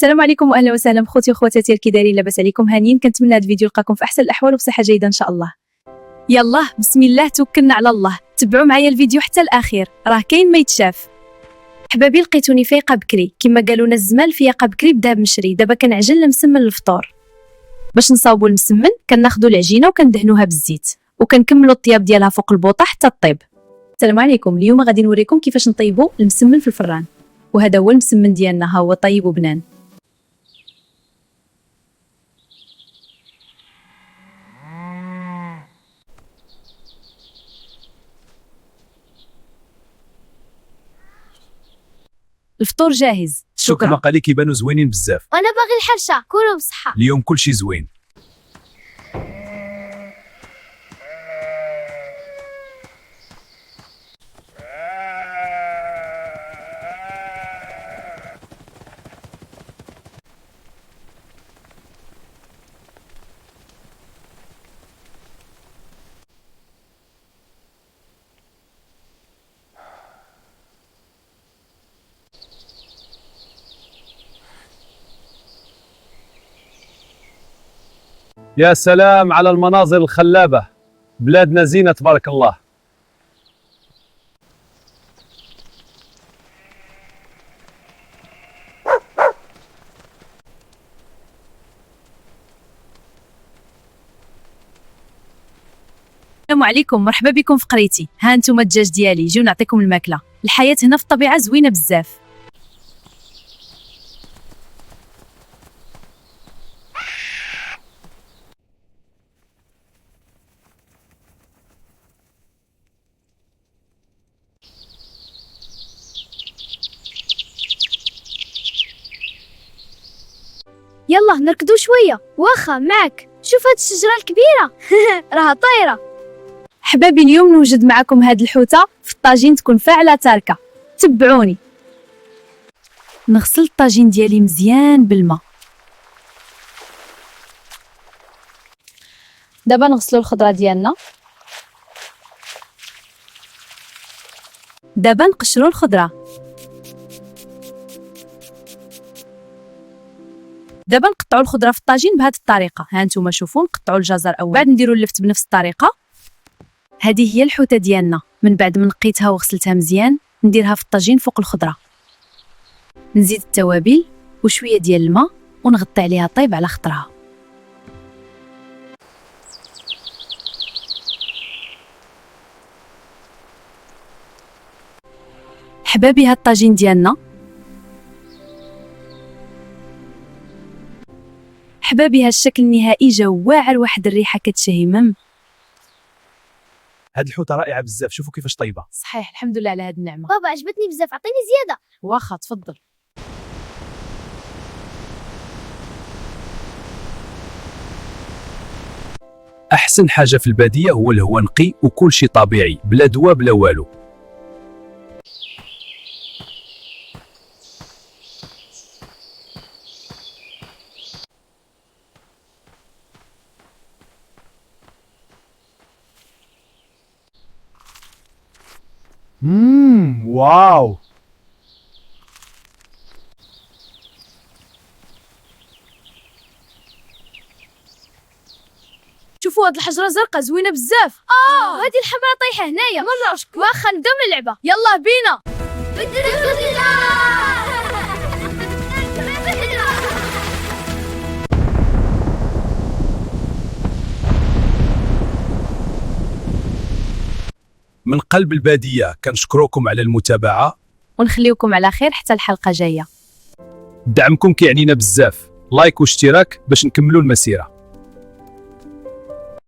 السلام عليكم واهلا وسهلا بخوتي وخواتاتي كي دايرين؟ لاباس عليكم؟ هانيين. كنتمنى هذا الفيديو يلقاكم في احسن الاحوال وبصحه جيده ان شاء الله. يلا بسم الله توكلنا على الله، تبعوا معايا الفيديو حتى الاخير، راه كاين ما يتشاف. حبابي لقيتوني فايقه بكري كما قالوا لنا الزمان، الفياقه بكري بدا بمشري. دابا كنعجن المسمن للفطور. باش نصاوبوا المسمن كناخذوا العجينه وكندهنوها بالزيت وكنكملوا الطياب ديالها فوق البوطه حتى طيب. السلام عليكم. اليوم غادي نوريكم كيفاش نطيبوا المسمن في الفران، وهذا هو المسمن ديالنا، ها هو طيب وبنان. الفطور جاهز. شكرا. المقالي كيبانوا زوينين بزاف. وانا باغي الحرشه، كلوا بصحه. اليوم كلشي زوين. يا سلام على المناظر الخلابة، بلادنا زينة تبارك الله. السلام عليكم، مرحبا بكم في قريتي. ها انتم الدجاج ديالي، جيو نعطيكم الماكله. الحياه هنا في الطبيعه زوينه بزاف. يلا نركضوا شويه. واخا معك، شوف هاد الشجره الكبيره راها طايره. حبابي اليوم نوجد معكم هاد الحوته في الطاجين تكون فاعله تاركه. تبعوني. نغسل الطاجين ديالي مزيان بالماء. دابا نغسلوا الخضره ديالنا. دابا نقشروا الخضره. دابا نقطعوا الخضره في الطاجين بهذه الطريقه. ها انتم شوفوا، نقطعوا الجزر اول، بعد نديروا اللفت بنفس الطريقه. هذه هي الحوته ديالنا. من بعد ما نقيتها وغسلتها مزيان نديرها في الطاجين فوق الخضره. نزيد التوابل وشويه ديال الماء ونغطي عليها طيب على خطرها. حبابي هاد الطاجين ديالنا، حبابي هاد الشكل النهائي جا واعر، واحد الريحه كتشهي. هاد الحوته رائعه بزاف، شوفوا كيفاش طيبه. صحيح، الحمد لله على هاد النعمه. بابا عجبتني بزاف، عطيني زياده. واخا تفضل. احسن حاجه في الباديه هو الهواء نقي وكل شيء طبيعي، بلا دواء بلا والو. واو. شوفوا هاد الحجره زرقاء زوينه بزاف. هذه الحمراء طايحه هنايا. مره وشكون. واخا نبداو اللعبه. يلا بينا. من قلب الباديه كنشكركم على المتابعه، ونخليكم على خير حتى الحلقه جايه. دعمكم كيعنينا بزاف. لايك واشتراك باش نكملوا المسيره.